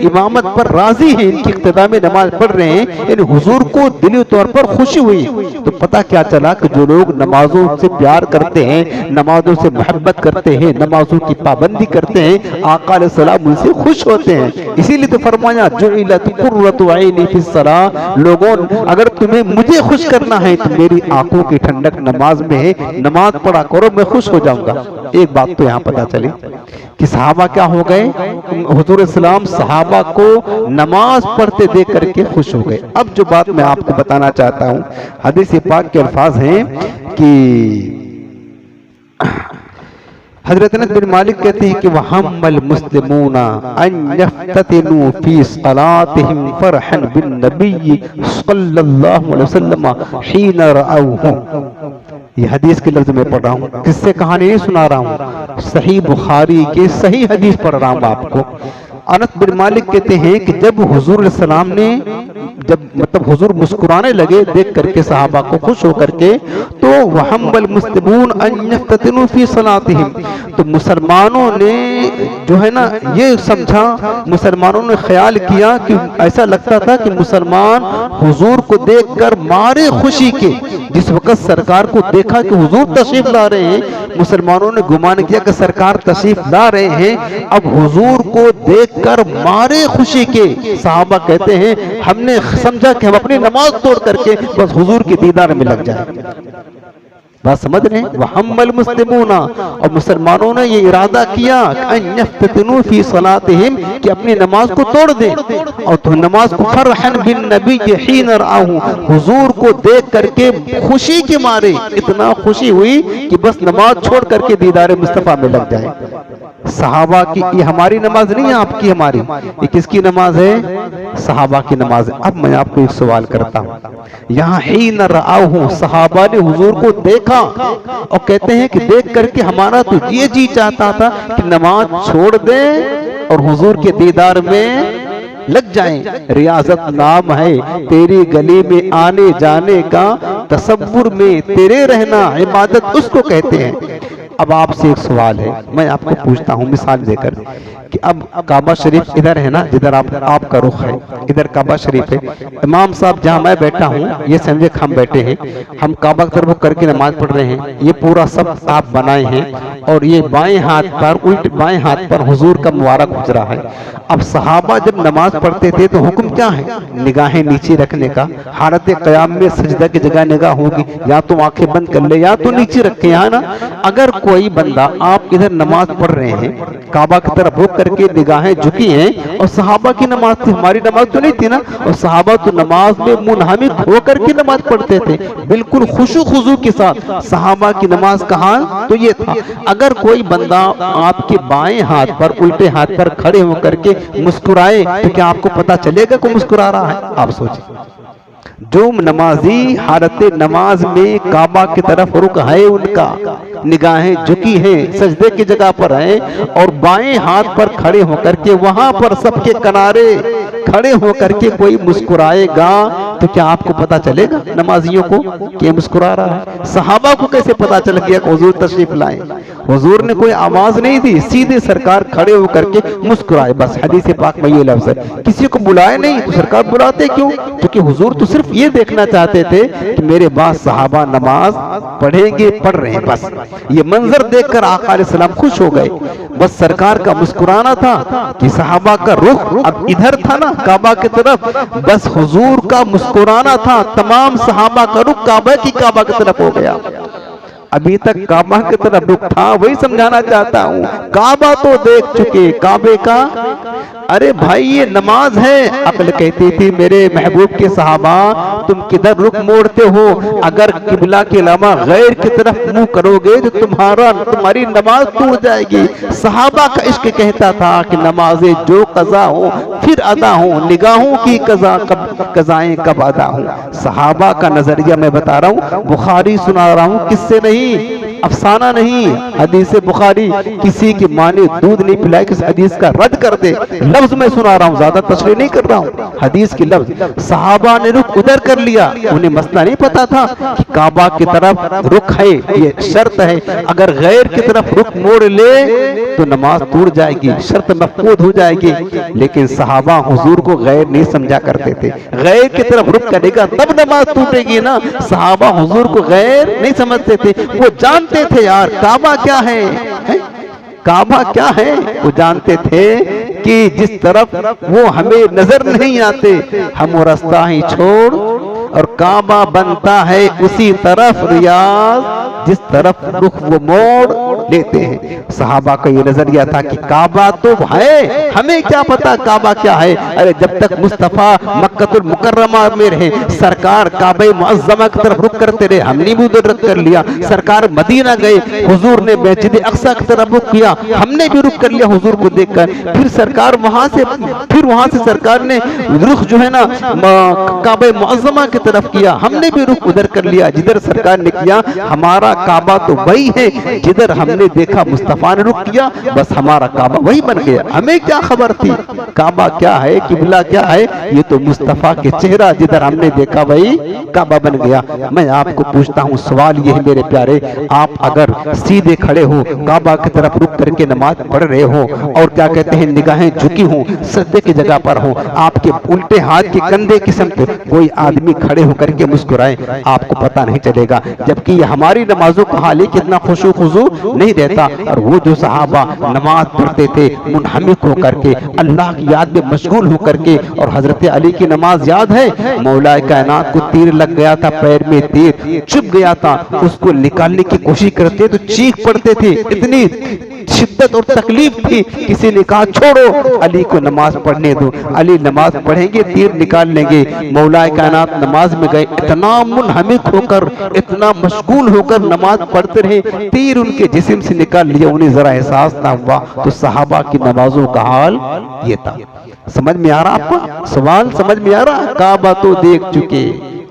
इमामत पर राजी हैं, इनकी इक्तिदा में नमाज पढ़ रहे हैं। यानी हुजूर को दिली तौर पर खुशी हुई। तो पता क्या चला कि जो लोग नमाजों से प्यार करते हैं, नमाजों से मोहब्बत करते हैं, नमाजों की पाबंदी करते हैं, आका अलैहिस्सलाम उनसे खुश होते हैं। इसीलिए तो फरमाया जुइलत कुर्रतु ऐनी फिस सलाह, लोगों अगर तुम्हें मुझे खुश करना है तो मेरी आंखों की ठंडक नमाज में है, नमाज पढ़ा करो, मैं खुश हो जाऊंगा। एक बात तो यहाँ पता चली कि सहाबा क्या हो गए, हुजूर इस्लाम सहाबा को नमाज पढ़ते देख करके खुश हो गए। अब जो बात मैं आपको बताना चाहता हूँ, हदीस पाक के अल्फाज हैं कि हजरत अनस बिन मालिक कहते हैं कि वहम्मल मुस्लिमूना अन यफ्ततिनु फी सलातिहिम फरहन बिन नबी सल्लल्लाहु अलैहि वसल्लम हीन रअऊहु। ये हदीस के लफ्ज में पढ़ रहा हूँ, किससे कहानी नहीं सुना रहा हूँ, सही बुखारी के सही हदीस पढ़ रहा हूँ आपको। अनस बिन मालिक कहते हैं कि जब हुजूर सलाम ने मतलब हुजूर मुस्कुराने लगे देख करके सहाबा को खुश होकर के, तो वहम्मल मुस्लिमून अन यफ्ततिनु फी सलातिहिम, तो मुसलमानों ने जो है ना ये समझा, मुसलमानों ने ख्याल किया कि ऐसा लगता था कि मुसलमान हुजूर को देखकर मारे खुशी के, जिस वक्त सरकार को देखा कि हुजूर तशरीफ ला रहे हैं, मुसलमानों ने गुमान किया कि सरकार तशरीफ ला रहे हैं, अब हुजूर को देखकर मारे खुशी के सहाबा कहते हैं हमने समझा कि हम अपनी नमाज तोड़ करके बस हुजूर के दीदार में लग जाए। बात समझ रहे हैं? वहम्मल मुस्लिमूना, और मुसलमानों ने ये इरादा किया अन यफ्ततिनु फी सलातिहिम कि अपनी नमाज को तोड़ दें, और तो नमाज को फरहन बिन नबी हीन रआहु, हुजूर को देख करके खुशी के मारे इतना खुशी हुई कि बस नमाज छोड़ करके दीदार मुस्तफा में लग जाए। सहाबा की ये हमारी नमाज नहीं है, आपकी हमारी, ये किसकी नमाज है? सहाबा की नमाज है। अब मैं आपको एक सवाल करता हूँ, यहाँ हीन रआहु, सहाबा ने हुजूर को देखा और कहते हैं कि देख करके हमारा तो ये जी चाहता था कि नमाज छोड़ दे और हुजूर के दीदार में लग जाएं। रियाजत नाम है तेरी गली में आने जाने का, तसव्वुर में तेरे रहना इबादत उसको कहते हैं। अब आपसे एक सवाल है, मैं आपको पूछता हूँ मिसाल देकर कि अब काबा शरीफ इधर है ना, जिधर आपका रुख है, इधर काबा शरीफ है, इमाम साहब जहाँ मैं बैठा हूँ ये समझे हम बैठे हैं, हम काबा की तरफ करके नमाज पढ़ रहे हैं, ये पूरा सब आप बनाए हैं, और ये बाएं हाथ पर उल्टे बाएं हाथ पर हुजूर का मुबारक गुजरा है। अब सहाबा जब नमाज पढ़ते थे तो हुक्म क्या है? निगाहें नीचे रखने का, हालत क़याम में सजदा की जगह निगाह होगी, या तो आंखें बंद कर ले या तो नीचे रखे, है ना। अगर कोई बंदा आप इधर नमाज पढ़ रहे हैं, काबा की तरफ रुक करके निगाहें झुकी हैं, और सहाबा की नमाज थी, हमारी नमाज तो नहीं थी ना, और सहाबा तो नमाज में मुनहमिक होकर के नमाज पढ़ते थे बिल्कुल खुशू खुजू के साथ। सहाबा की नमाज का हाल तो ये था। अगर कोई बंदा आपके बाएं हाथ पर उल्टे हाथ पर खड़े होकर के मुस्कुराए तो क्या आपको पता चलेगा कि मुस्कुरा रहा है? आप सोचिए, जो नमाजी हालत नमाज में काबा की तरफ रुक है, उनका निगाहें झुकी हैं, सजदे की जगह पर हैं, और बाएं हाथ पर खड़े होकर के वहां पर सबके किनारे खड़े होकर के कोई मुस्कुराएगा तो क्या आपको पता चलेगा नमाजियों को कि मुस्कुरा रहा है? सहाबा को कैसे पता चल गया कि हुजूर तशरीफ लाए? हुजूर ने कोई आवाज नहीं दी, सीधे सरकार खड़े होकर के मुस्कुराए, बस हदीस पाक में ये लफ्ज है। किसी को बुलाए नहीं तो सरकार बुलाते क्यों? क्योंकि हुजूर तो सिर्फ ये देखना चाहते थे कि मेरे बाद सहाबा नमाज पढ़ेंगे, पढ़ रहे हैं, बस ये मंजर देखकर आका अलैहिस्सलाम खुश हो गए। बस सरकार का मुस्कुराना था कि सहाबा का रुख अब इधर था ना काबा की तरफ, बस हुजूर का मुस्कुराना था, तमाम सहाबा का रुख काबा की तरफ हो गया। अभी तक काबा की तरफ रुख था, वही समझाना चाहता हूँ। काबा तो देख चुके, काबे का अरे भाई ये नमाज है। अक्ल कहती थी मेरे महबूब के सहाबा तुम किधर रुख मोड़ते हो? अगर किबला के अलावा गैर की तरफ मुंह करोगे तो तुम्हारी नमाज टूट जाएगी। सहाबा का इश्क कहता था कि नमाजें जो कज़ा हो फिर अदा हो, निगाहों की कज़ाएं कब अदा हो। सहाबा का नजरिया मैं बता रहा हूँ, बुखारी सुना रहा हूँ, किससे नहीं, अफसाना नहीं, हदीस बुखारी। किसी की माँ ने दूध नहीं पिलाया, किस हदीस का रद्द कर दे, लफ्ज मैं सुना रहा हूँ, ज्यादा तशरीह नहीं कर रहा हूँ, हदीस की लफ्ज। सहाबा ने रुख उधर कर लिया, उन्हें मसला नहीं पता था कि काबा की तरफ रुख है, ये शर्त है। अगर गैर की तरफ रुख मोड़ ले तो नमाज टूट जाएगी, शर्त मफकूद हो जाएगी। लेकिन सहाबा हुजूर को गैर नहीं समझा करते थे, गैर की तरफ रुख करेगा तब नमाज टूटेगी ना। सहाबा हुजूर को गैर नहीं समझते थे, वो जानते थे यार काबा क्या है, काबा क्या है। वो जानते थे कि जिस तरफ वो हमें नजर नहीं आते, हम वो रास्ता ही छोड़ और काबा बनता है उसी तरफ रियाज जिस तरफ रुख वो मोड़ लेते हैं। सहाबा का ये नजरिया था कि काबा तो है, हमें क्या पता काबा क्या है। अरे जब तक मुस्तफा मक्कतुल मुकर्रमा में रहे, सरकार काबे मुअज्जमा की तरफ रुख करते रहे, हमने भी उधर रुख कर लिया। सरकार मदीना गए, हुजूर ने मस्जिद अक्सा की तरफ रुख किया, हमने भी रुख कर लिया हुजूर को देखकर। फिर सरकार वहां से सरकार ने रुख जो है ना काबे मुअज्जमा की तरफ किया, हमने भी रुख उधर कर लिया। जिधर सरकार ने किया, हमारा काबा तो वही है जिधर हमने देखा मुस्तफा ने रुख किया, बस हमारा काबा वही बन गया। हमें क्या खबर थी काबा क्या है, किबला क्या है, ये तो मुस्तफा के चेहरा जिधर हमने देखा वही काबा बन गया। मैं आपको पूछता हूँ, सवाल ये है मेरे प्यारे, आप अगर सीधे खड़े हो काबा की तरफ रुक करके नमाज पढ़ रहे हो और क्या कहते हैं निगाहें झुकी हो, सजदे की जगह पर हो, आपके उल्टे हाथ के कंधे की समत कोई आदमी खड़े होकर के मुस्कुराए, आपको पता नहीं चलेगा। जबकि ये हमारी नमाजों का हाल है कितना खुशू खुजू नहीं रहता। और वो जो सहाबा नमाज पढ़ते थे मुनहमिक होकर के, अल्लाह की याद में मशगूल होकर के, और हजरत अली की नमाज याद है, मौला कायनात को तीर लग गया था, पैर में तीर चुभ गया था, उसको निकालने की कोशिश करते तो चीख पड़ते थे, इतनी शिद्दत और तकलीफ थी। किसी ने कहा छोड़ो अली को नमाज पढ़ने दो, अली नमाज पढ़ेंगे तीर निकाल लेंगे। मौला कायनात नमाज में गए, इतना मुनहमिक होकर, इतना मशगूल होकर नमाज पढ़ते रहे, तीर उनके जिस्म से निकाल लिया, उन्हें जरा एहसास ना हुआ। तो सहाबा की नमाजों का हाल ये था। समझ में आ रहा आपको सवाल? समझ में आ रहा? काबा तो देख चुके,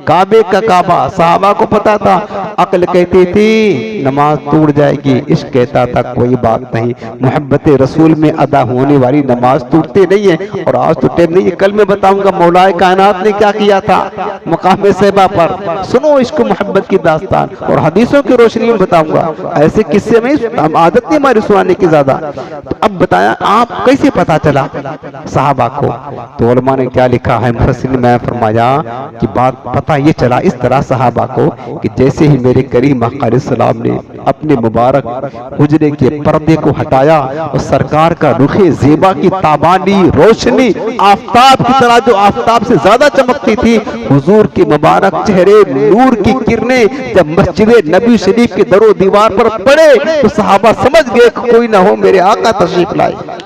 काबे का काबा सहाबा को पता था। अक्ल कहती थी नमाज टूट जाएगी, इश्क कहता था कोई बात नहीं, मोहब्बत रसूल में अदा होने वाली नमाज टूटते नहीं है। और आज तो टाइम नहीं है, कल मैं बताऊंगा मौलाए कायनात ने क्या किया था मकाम सहबा पर। सुनो इसको मोहब्बत की दास्तान, और हदीसों की रोशनी में बताऊंगा। ऐसे किस्से में हम आदत नहीं हमारी सुनाने की ज्यादा। तो अब बताया आप कैसे पता चला सहाबा को? तो उलमा ने क्या लिखा है, मुफस्सिरीन ने फरमाया कि बात पता ये चला इस तरह सहाबा को कि जैसे ही मेरे करीम आका अलैहिस्सलाम ने अपने मुबारक हुजरे के पर्दे को हटाया और सरकार का रुखे ज़ेबा की ताबानी रोशनी आफताब की तरह, जो आफताब से ज्यादा चमकती थी, हुजूर के मुबारक चेहरे नूर की किरणें जब मस्जिद नबी शरीफ के दरो दीवार पर पड़े तो सहाबा समझ गए कोई ना हो मेरे आका तशरीफ लाए।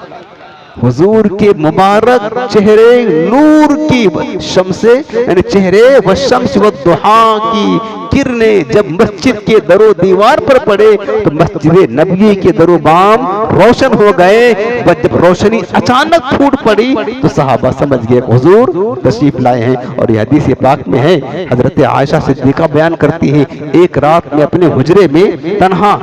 हुजूर के मुबारक चेहरे नूर की शम्से यानी चेहरे व शम्स व दुहा की किरणें जब मस्जिद के दरो दीवार पर पड़े तो मस्जिद नबी के दरो बाम रोशन हो गए। जब रोशनी अचानक फूट पड़ी तो सहाबा समझ गए हुजूर तशरीफ लाए हैं। और यह हदीस पाक में है, हजरत आयशा सिद्दीका बयान करती है, एक रात में अपने हुजरे में तन्हा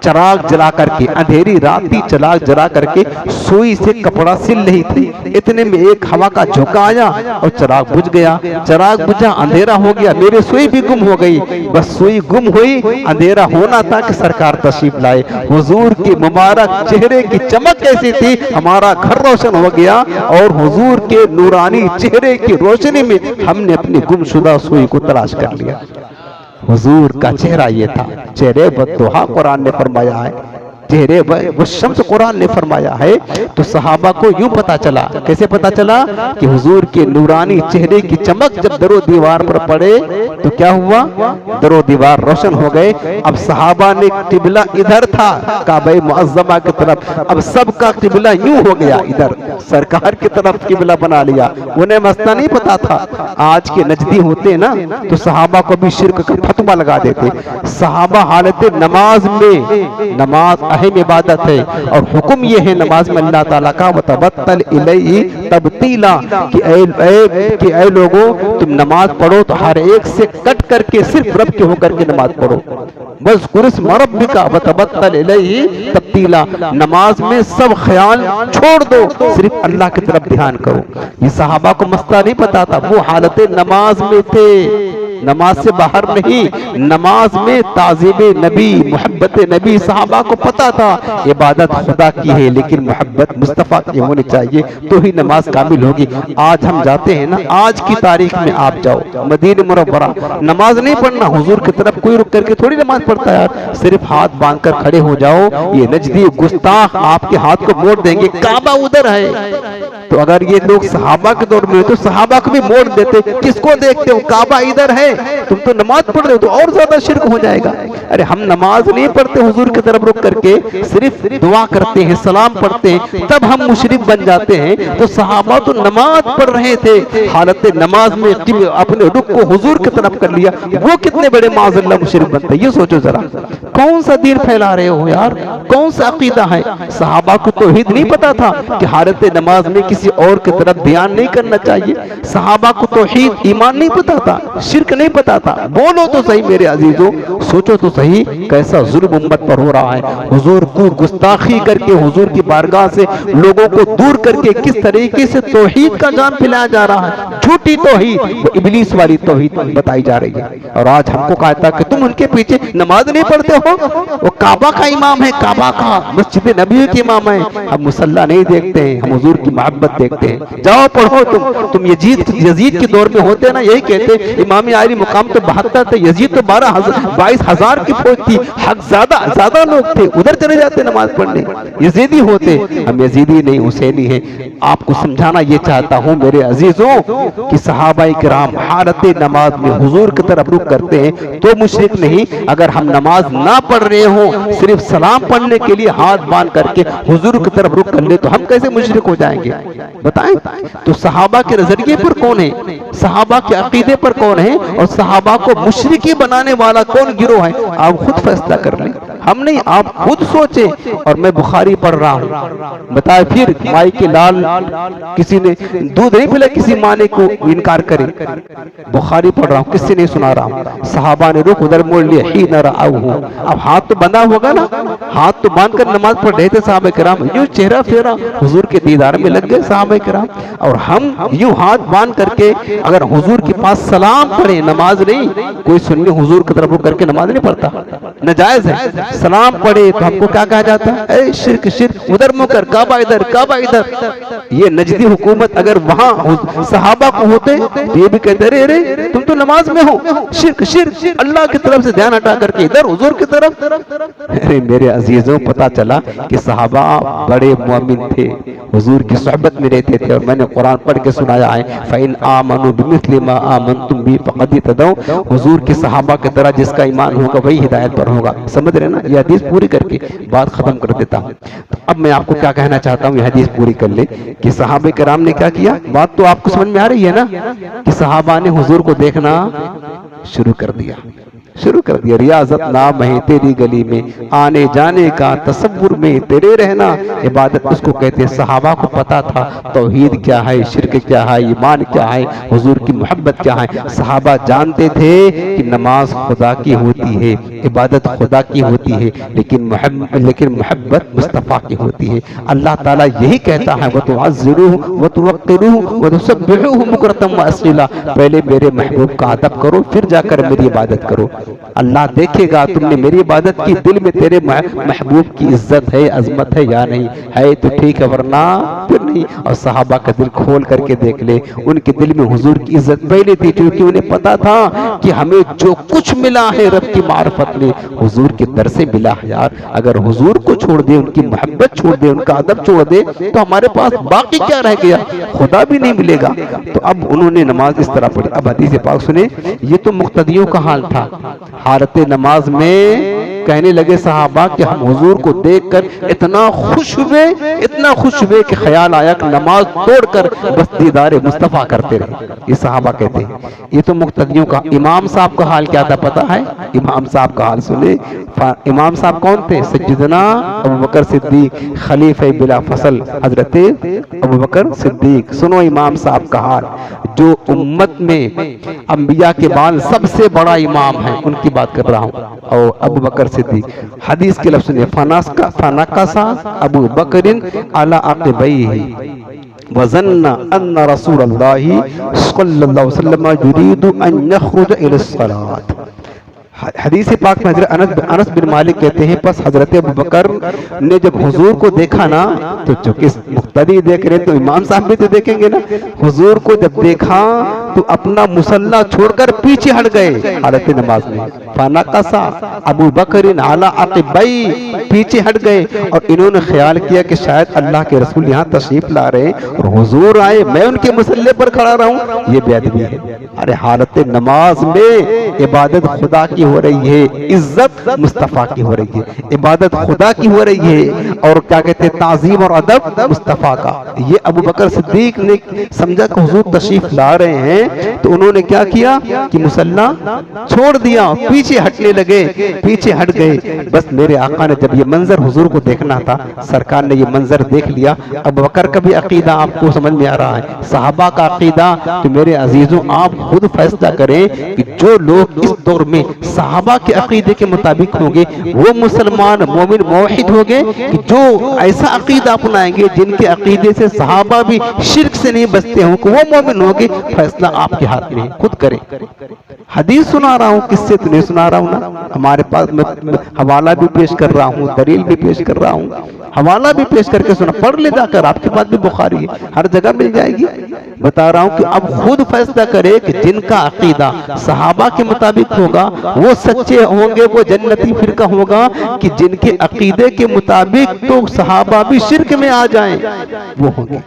चराग जला करके, अंधेरी रात थी, चराग जला करके सुई से कपड़ा सिल रही थी। इतने में एक हवा का झोंका आया और चराग बुझ गया। चराग बुझा, अंधेरा हो गया, मेरी सुई भी गुम हो गई। बस सुई गुम हुई, अंधेरा होना था कि सरकार तशरीफ लाए। हुजूर के मुबारक चेहरे की चमक कैसी थी, हमारा घर रोशन हो गया और हुजूर के नूरानी चेहरे की रोशनी में हमने अपनी गुमशुदा सुई को तलाश कर लिया। हुजूर का चेहरा ये था, चेहरे बद्दुहा कुरान ने फरमाया है, चेहरे वो शम्स कुरान ने फरमाया है। तो सहाबा को यूं पता चला, कैसे पता चला कि हुजूर के नूरानी चेहरे की चमक जब दरो दीवार पर पड़े तो क्या हुआ, दरो दीवार रोशन हो गए। अब सहाबा ने किबला इधर था काबे मुअज्जमा की तरफ, अब सबका किबला यूं हो गया, इधर सरकार की तरफ किबला बना लिया। उन्हें मसला नहीं पता था। आज के नजदी होते ना तो सहाबा को भी शिर्क का फतवा लगा देते। सहाबा हालत नमाज में, नमाज अहम इबादत है और हुक्म ये है नमाज में अल्लाह ताला का वतबत्तल इलैहि तबतीला कि ऐ लोगों तुम नमाज पढ़ो तो हर एक से कट करके सिर्फ रब के होकर के नमाज पढ़ो। बस कुरिस मरब्बिका वतबत्तल इलैहि तबतीला, नमाज में सब ख्याल छोड़ दो, सिर्फ अल्लाह की तरफ ध्यान करो। ये सहाबा को मसला नहीं पता था, वो हालत नमाज में थे, नमाज से बाहर नहीं, नमाज में ताज़ीब नबी मोहब्बत मोहब्बत नबी। सहाबा को पता था इबादत खुदा की है लेकिन मोहब्बत मुस्तफ़ा की होनी चाहिए तो ही नमाज कामिल होगी। आज हम जाते हैं ना, आज की तारीख में आप जाओ मदीना मुनव्वरा, नमाज नहीं पढ़ना हुजूर की तरफ कोई रुक करके थोड़ी नमाज पढ़ता है यार, सिर्फ हाथ बांध कर खड़े हो जाओ। ये नजदी गुस्ताख आपके हाथ को मोड़ देंगे, काबा उधर है। तो अगर ये लोग सहाबा के दौर में तो सहाबा को भी मोड़ देते, किसको देखते हो, काबा इधर है, तुम तो नमाज पढ़ रहे हो, तो और ज्यादा शिर्क हो जाएगा। अरे हम नमाज नहीं पढ़ते हुजूर की तरफ रुक करके, सिर्फ दुआ करते हैं, सलाम पढ़ते हैं, तब हम मुशरिक बन जाते हैं। तो सहाबा तो नमाज पढ़ रहे थे, हालत नमाज में अपने रुख को हुजूर की तरफ कर लिया, वो कितने बड़े माज़अल्लाह मुशरिक बनते। ये सोचो जरा, कौन सा दीन फैला रहे हो यार, कौन सा अकीदा है। सहाबा को तौहीद नहीं पता था कि हालत नमाज में किसी और की तरफ ध्यान नहीं करना चाहिए। सहाबा को तौहीद ईमान नहीं पता था, शिर्क नहीं पता था। बोलो तो सही मेरे अजीजों, सोचो तो सही कैसा जुल्म उम्मत पर हो रहा है। हुजूर को गुस्ताखी करके हुजूर की बारगाह से लोगों को दूर करके किस तरीके से तौहीद का जान फैलाया जा रहा है। झूठी तौहीद, वो इब्लीस वाली तौहीद बताई जा रही है। और आज हमको कहता कि तुम उनके पीछे नमाज नहीं पढ़ते हो, वो काबा का इमाम है, काबा का मस्जिद नबी के इमाम है। हम मुसल्ला नहीं देखते हैं, हम हुजूर की मोहब्बत देखते हैं। जाओ पढ़ो, तुम यजीद के दौर में होते ना, यही कहते इमाम आली मुकाम तो 72 थे, यजीद तो 22,000 की फौज थी, हक ज्यादा लोग थे, उधर चले जाते नमाज पढ़ने, यजीदी होते। हम यजीदी नहीं, हुसैनी है। आपको समझाना ये चाहता हूँ मेरे अजीजों कि सहाबाए किराम हालत नमाज में हुजूर की तरफ रुख करते हैं तो मुशरिक नहीं। अगर हम नमाज ना पढ़ रहे हो, सिर्फ सलाम पढ़ने के लिए हाथ बांध करके हुजूर की तरफ रुख कर ले, तो हम कैसे मुशरिक हो जाएंगे बताएं। तो सहाबा के नजरिए पर कौन है, सहाबा के अकीदे पर कौन है, और सहाबा को मुशरिकी बनाने वाला कौन गिरोह है, आप खुद फैसला कर लें। हम नहीं, आप खुद सोचे। और मैं बुखारी पढ़ रहा हूँ, बताए फिर माई के लाल किसी ने दूध नहीं पिला, किसी माने को इनकार करे। बुखारी पढ़ रहा हूँ, किससे नहीं सुना रहा हूँ। सहाबा ने रुख उधर मोड़ लिया, ही न रहा हूँ। अब हाथ तो बंधा होगा ना, हाथ तो बांध कर नमाज पढ़ रहे थे साहबे किराम, यूं चेहरा फेरा हुजूर के दीदार में लग गए साहबे किराम। और हम यूं हाथ बांध करके अगर हुजूर के पास सलाम पढ़े, नमाज नहीं, कोई सुन्नी हुजूर की तरफ रुख करके नमाज नहीं पढ़ता, नाजायज है। सलाम पढ़े तो हमको क्या कहा जाता है, शिर्क शिर्क, उधर मुकर, काबा इधर, काबा इधर। ये नजदी हुकूमत अगर वहां सहाबा को होते तो ये भी कहते अरे तुम तो नमाज में हो, शिर्क शिर्क, अल्लाह की तरफ से ध्यान हटा करके इधर हुजूर की तरफ। अरे मेरे अजीजों, पता चला कि सहाबा बड़े मुअमिन थे, हुजूर की सोहबत में रहते थे। और मैंने कुरान पढ़ के सुनाया है, फ़इन आमनु बिमिस्लि मा आमनतुम बि फ़क़द इहतदौ। हुजूर के सहाबा की तरह जिसका ईमान होगा वही हिदायत पर होगा। समझ रहे ना, ये हदीस पूरी करके बात खत्म कर देता हूँ। तो अब मैं आपको क्या कहना चाहता हूँ, ये हदीस पूरी कर ले कि सहाबे किराम ने क्या किया। बात तो आपको समझ में आ रही है ना, कि सहाबा ने हुजूर को देखना शुरू कर दिया। रियाजत नाम है तेरी गली में, आने जाने का तसव्वुर में तेरे रहना। इबादत उसको कहते हैं। सहाबा को पता था तौहीद क्या है, शिर्क क्या है, ईमान क्या है, हुजूर की मोहब्बत क्या है। सहाबा जानते थे कि नमाज खुदा की होती है, इबादत खुदा की होती है, लेकिन मोहब्बत मुस्तफ़ा की होती है। अल्लाह ताला यही कहता है, वतुअज़्ज़िरूहु वतुवक़्किरूहु वतुसब्बिहूहु बुक्रतम व असीला। पहले मेरे महबूब का अदब करो, फिर जाकर मेरी इबादत करो। अल्लाह देखेगा तुमने मेरी इबादत की, दिल में तेरे महबूब की इज्जत है, अजमत है या नहीं है, तो ठीक है, वरना फिर नहीं। और सहाबा का दिल खोल करके देख ले, उनके दिल में हुजूर की इज्जत पहले थी, क्योंकि उन्हें पता था कि हमें जो कुछ मिला है रब की मार्फत में हुजूर के दर से मिला है। यार अगर हुजूर को छोड़ दे, उनकी मोहब्बत छोड़ दे, उनका अदब छोड़ दे, तो हमारे पास बाकी क्या रह गया, खुदा भी नहीं मिलेगा। तो अब उन्होंने नमाज इस तरह पढ़ी। अब हदीस पाक सुने, ये तो मुक्तदियों का हाल था। हालत नमाज में कहने लगे सहाबा कि हम हुजूर को देखकर इतना खुश हुए कि ख्याल आया कि नमाज तोड़कर बस दीदार मुस्तफ़ा करते रहे। ये सहाबा कहते हैं। ये तो मुक्तदियों का। इमाम साहब का हाल क्या था पता है? इमाम साहब का हाल सुने। इमाम साहब कौन थे? सज्जिदना अबू बकर सिद्दीक, खलीफे बिला फसल हजरत अबू बकर सिद्दीक। सुनो इमाम साहब का हाल, जो उम्मत में अंबिया के बाद सबसे बड़ा इमाम है, उनकी बात कर रहा हूँ। और अबू बकर सिद्दीक, हदीस के लफ्ज़ ने फनकसा अबू बकरिन अला अक़बैहि वज़न्ना अन्ना रसूलल्लाहि सल्लल्लाहु अलैहि वसल्लम युरीदु अन यख़रुज इला सलात। हदीस पाक में हजरत अनस बिन मालिक कहते हैं, बस हजरत अबू बकर ने जब हुजूर को देखा ना, तो जो किस मुक्तदी देख रहे तो इमाम साहब भी तो देखेंगे ना, हुजूर को जब देखा तो अपना मुसल्ला छोड़कर पीछे हट गए हालत नमाज में। फनकसा अबू बकर अला अक़बई, पीछे हट गए और इन्होंने ख्याल किया कि शायद अल्लाह के रसूल यहाँ तशरीफ ला रहे और हुजूर आए, मैं उनके मुसल्ले पर खड़ा रहूं, ये बेअदबी है। अरे हालत नमाज में इबादत खुदा की हो रही है, इज्जत मुस्तफ़ा की हो रही है, इबादत खुदा की हो रही है, और क्या कहते हैं ताज़ीम और अदब मुस्तफ़ा का। ये अबू बकर सिद्दीक ने समझा कि हुजूर तशरीफ ला रहे हैं, तो उन्होंने क्या किया कि मुसल्ला छोड़ दिया, पीछे हटने लगे, पीछे हट गए। बस मेरे आका ने जब ये मंजर हुजूर को देखना था, सरकार ने ये मंजर देख लिया। अबू बकर का भी अकीदा आपको समझ में आ रहा है, सहाबा का अकीदा, तो मेरे अजीजों आप खुद फैसला करें कि जो लोग इस दौर में सहाबा के अकीदे के मुताबिक होंगे वो मुसलमान मोमिन मुवहिद होंगे, कि जो ऐसा अकीदा अपनाएंगे जिनके अकीदे से सहाबा भी शिर्क से नहीं बचते हों, वो मोमिन होंगे। फैसला आपके हाथ में है, खुद करें। हदीस सुना रहा हूँ, किससे तो नहीं सुना रहा हूँ ना, हमारे पास मैं हवाला भी पेश कर रहा हूँ, दलील भी पेश कर रहा हूँ, हवाला भी पेश करके सुना, पढ़ ले जाकर, आपके पास भी बुखारी है, हर जगह मिल जाएगी। बता रहा हूँ कि अब खुद फैसला करे कि जिनका अकीदा सहाबा के मुताबिक होगा वो सच्चे होंगे, वो जन्नती फिरका होगा, कि जिनके अकीदे के मुताबिक तो सहाबा भी शिर्क में आ जाएं, वो होंगे।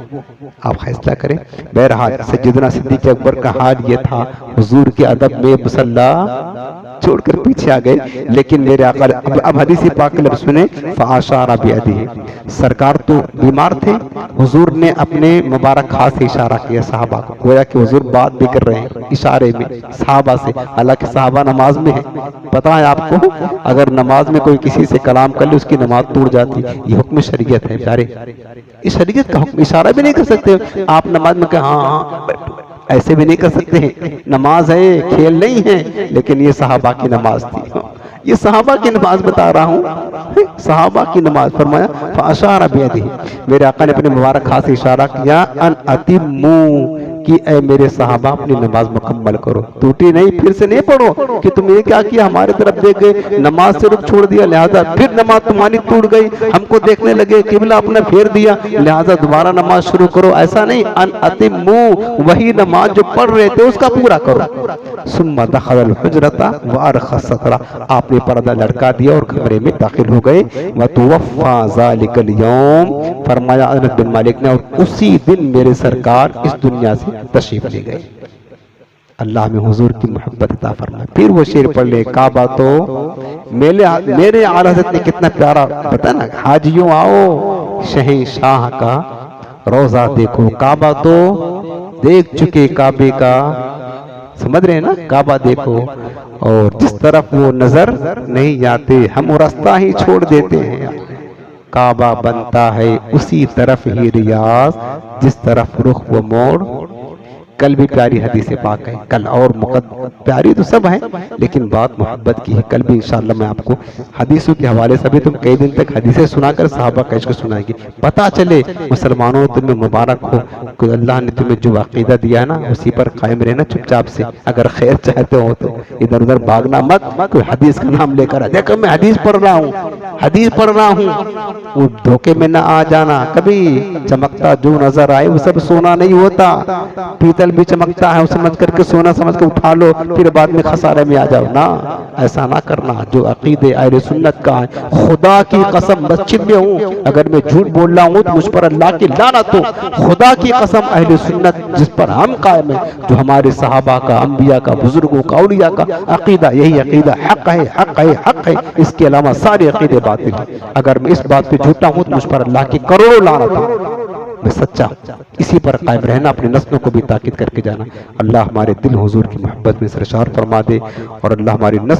आप फैसला करें। बहरहाल सैयदना सिद्दीक़ अकबर का हाल ये था, हुजूर के अदब में मुसल्ला छोड़कर पीछे आ गए। लेकिन मेरे आका अब हदीस पाक के लफ्ज़ सुने, फ़अशारा बियदिही, सरकार तो बीमार थे, हुजूर ने अपने मुबारक हाथ से इशारा किया सहाबा को, गोया कि हुजूर बात भी कर रहे हैं इशारे में सहाबा से, हालांकि सहाबा नमाज में है। पता है आपको, अगर नमाज में कोई किसी से कलाम कर ले उसकी नमाज टूट जाती, ये हुक्म शरीयत है प्यारे, इस शरीयत का हुक्म। इशारा भी नहीं कर सकते आप नमाज में, हाँ हाँ ऐसे भी नहीं कर सकते हैं, नमाज है, खेल नहीं है। लेकिन ये सहाबा की नमाज थी, ये सहाबा की नमाज बता रहा हूँ, सहाबा की नमाज। फरमाया फ़अशारा बियदिही, मेरे आका ने अपने मुबारक हाथ से इशारा किया, अन अतिम्मू, कि ऐ मेरे सहाबा अपनी नमाज मुकम्मल करो, टूटी नहीं, फिर से नहीं पढ़ो कि तुम ये क्या किया, हमारे तरफ देख गए, नमाज से रुख छोड़ दिया, लिहाजा फिर नमाज तुम्हारी टूट गई, हमको देखने लगे, किबला अपना फेर दिया, लिहाजा दोबारा नमाज शुरू करो, ऐसा नहीं। अन अतिम्मू, वही नमाज जो पढ़ रहे थे उसका पूरा करो। सुम्मा दखलल हुजरता व अरखा सतरा, आपने पर्दा लटका दिया और कमरे में दाखिल हो गए। व तुवफ़्फ़ा ज़ालिकल यौम, फरमाया अनस बिन मालिक ने, और उसी दिन मेरे सरकार इस दुनिया से तशरीफ ले गए। अल्लाह में हुजूर की मोहब्बत अता फरमाए। फिर वो शेर पढ़ ले, काबा तो मेरे आला हज़रत ने कितना प्यारा बताया ना, हाजियों आओ शहंशाह का रोजा देखो, काबा तो देख चुके काबे का, समझ रहे हैं ना, काबा देखो, और जिस तरफ वो नजर नहीं जाते हम वो रास्ता ही छोड़ देते हैं। काबा बनता है उसी तरफ ही रियाज, जिस तरफ रुख वो मोड़। कल भी प्यारी हदीस पाक है, कल और प्यारी तो सब है, लेकिन बात मोहब्बत की है। कल भी इंशाअल्लाह मैं आपको हदीसों के हवाले से भी तुम कई दिन तक हदीसें सुनाकर सहाबा का इश्क सुनाएंगे, पता चले मुसलमानों तुम्हें मुबारक हो कि अल्लाह ने तुम्हें जो अकीदा दिया है ना उसी पर कायम रहना चुपचाप से। अगर खैर चाहते हो तो इधर उधर भागना मत, कोई हदीस का नाम लेकर देखो मैं हदीस पढ़ रहा हूँ, हदीस पढ़ रहा हूँ, वो धोखे में ना आ जाना। कभी चमकता जो नजर आए वो सब सोना नहीं होता, पीतल भी चमकता है, समझ करके सोना समझ के उठा लो, फिर बाद में खसारे में आ जाओ ना, ऐसा ना करना। जो अकीदे अहले सुन्नत का है, खुदा की कसम मस्जिद में हूँ, अगर मैं झूठ बोल रहा हूँ तो मुझ पर अल्लाह की लानत हो। खुदा की कसम अहले सुन्नत जिस पर हम कायम है, जो हमारे सहाबा का, अंबिया का, बुजुर्गों का, औलिया का अकीदा, यही अकीदा हक है, हक है, हक है। इसके अलावा सारे अकीदे बातिल है। अगर मैं इस बात पे झूठा हूँ तो मुझ पर अल्लाह की करोड़ों लानत है। मैं सच्चा, इसी पर कायम रहना, अपने नस्लों को भी ताकीद करके जाना। अल्लाह हमारे दिल हुजूर की मोहब्बत में सरशार फरमा दे, और अल्लाह हमारी नस्ल